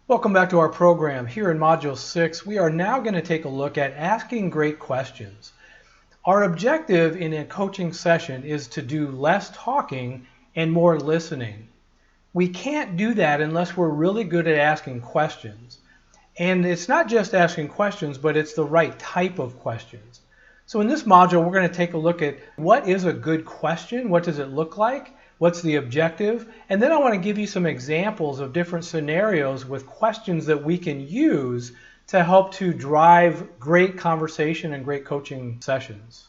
Welcome back to our program. Here in Module 6, we are now going to take a look at asking great questions. Our objective in a coaching session is to do less talking and more listening. We can't do that unless we're really good at asking questions. And it's not just asking questions, but it's the right type of questions. So in this module, we're going to take a look at what is a good question, what does it look like, what's the objective, and then I want to give you some examples of different scenarios with questions that we can use to help to drive great conversation and great coaching sessions.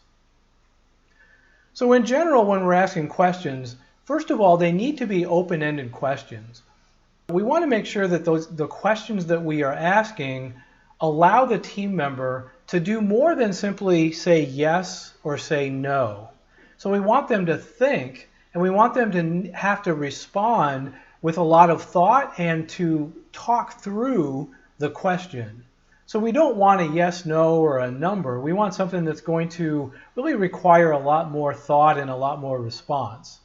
So in general, when we're asking questions, first of all, they need to be open-ended questions. We want to make sure that the questions that we are asking allow the team member to do more than simply say yes or say no. So we want them to think, and we want them to have to respond with a lot of thought and to talk through the question. So we don't want a yes, no, or a number. We want something that's going to really require a lot more thought and a lot more response.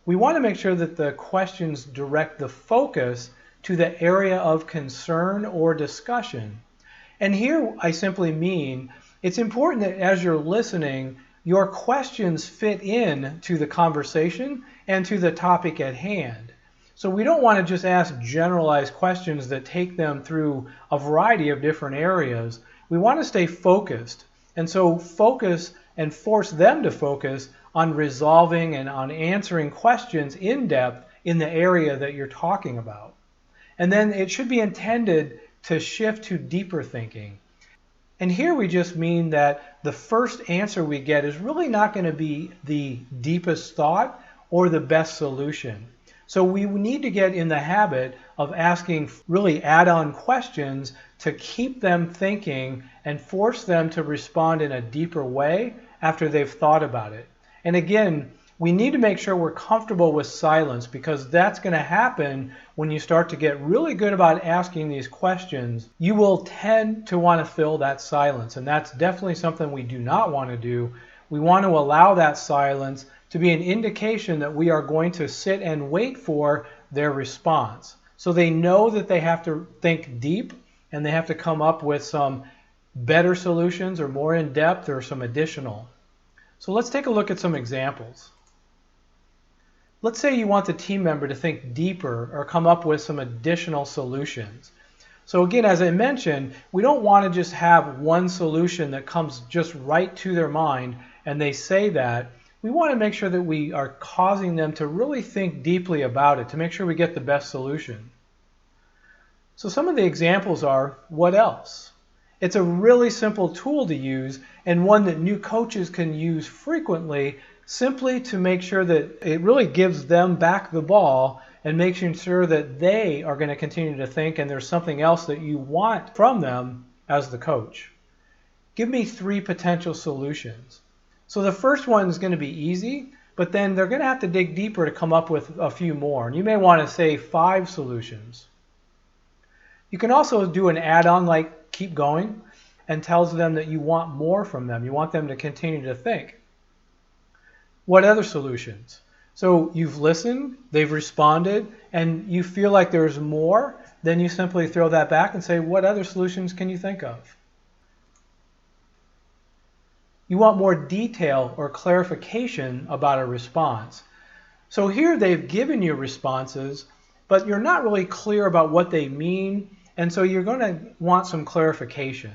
We want to make sure that the questions direct the focus to the area of concern or discussion. And here I simply mean it's important that as you're listening, your questions fit in to the conversation and to the topic at hand. So we don't want to just ask generalized questions that take them through a variety of different areas. We want to stay focused. And so focus and force them to focus on resolving and on answering questions in depth in the area that you're talking about. And then it should be intended to shift to deeper thinking. And here we just mean that the first answer we get is really not going to be the deepest thought or the best solution. So we need to get in the habit of asking really add-on questions to keep them thinking and force them to respond in a deeper way after they've thought about it. And again, we need to make sure we're comfortable with silence, because that's going to happen when you start to get really good about asking these questions. You will tend to want to fill that silence, and that's definitely something we do not want to do. We want to allow that silence to be an indication that we are going to sit and wait for their response. So they know that they have to think deep and they have to come up with some better solutions or more in depth or some additional. So let's take a look at some examples. Let's say you want the team member to think deeper or come up with some additional solutions. So again, as I mentioned, we don't want to just have one solution that comes just right to their mind and they say that. We want to make sure that we are causing them to really think deeply about it to make sure we get the best solution. So some of the examples are, what else? It's a really simple tool to use and one that new coaches can use frequently, simply to make sure that it really gives them back the ball and making sure that they are going to continue to think and there's something else that you want from them as the coach. Give me 3 potential solutions. So the first one is going to be easy, but then they're going to have to dig deeper to come up with a few more. And you may want to say 5 solutions. You can also do an add-on like keep going and tells them that you want more from them. You want them to continue to think. What other solutions? So you've listened, they've responded, and you feel like there's more, then you simply throw that back and say, what other solutions can you think of? You want more detail or clarification about a response. So here they've given you responses, but you're not really clear about what they mean, and so you're going to want some clarification.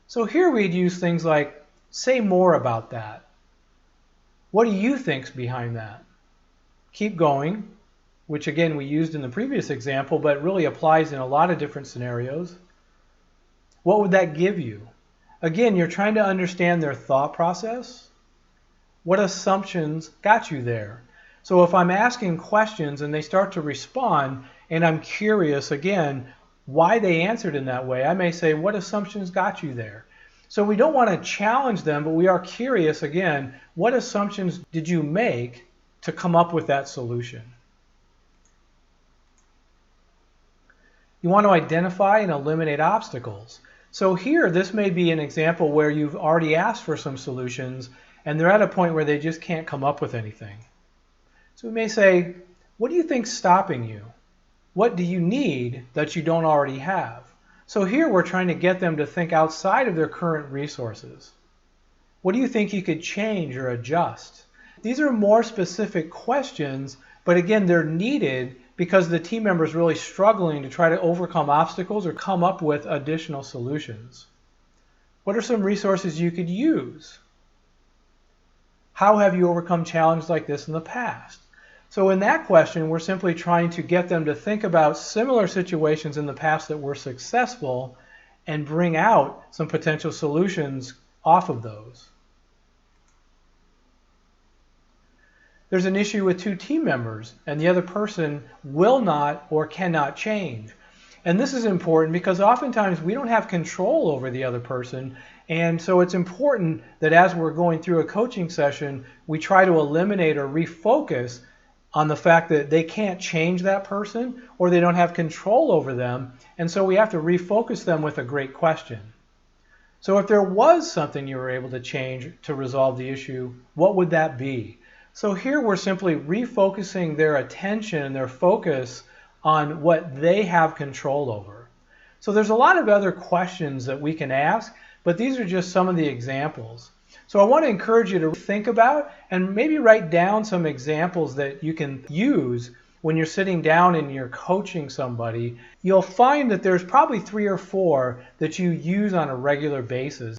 So here we'd use things like, say more about that. What do you think's behind that? Keep going, which again we used in the previous example, but really applies in a lot of different scenarios. What would that give you? Again, you're trying to understand their thought process. What assumptions got you there? So if I'm asking questions and they start to respond and I'm curious again why they answered in that way, I may say, what assumptions got you there? So we don't want to challenge them, but we are curious again, what assumptions did you make to come up with that solution? You want to identify and eliminate obstacles. So here, this may be an example where you've already asked for some solutions and they're at a point where they just can't come up with anything. So we may say, what do you think's stopping you? What do you need that you don't already have? So here we're trying to get them to think outside of their current resources. What do you think you could change or adjust? These are more specific questions, but again, they're needed because the team member is really struggling to try to overcome obstacles or come up with additional solutions. What are some resources you could use? How have you overcome challenges like this in the past? So in that question, we're simply trying to get them to think about similar situations in the past that were successful and bring out some potential solutions off of those. There's an issue with two team members and the other person will not or cannot change. And this is important because oftentimes we don't have control over the other person, and so it's important that as we're going through a coaching session, we try to eliminate or refocus on the fact that they can't change that person or they don't have control over them, and so we have to refocus them with a great question. So if there was something you were able to change to resolve the issue, what would that be? So here we're simply refocusing their attention and their focus on what they have control over. So there's a lot of other questions that we can ask, but these are just some of the examples. So I want to encourage you to think about and maybe write down some examples that you can use when you're sitting down and you're coaching somebody. You'll find that there's probably 3 or 4 that you use on a regular basis.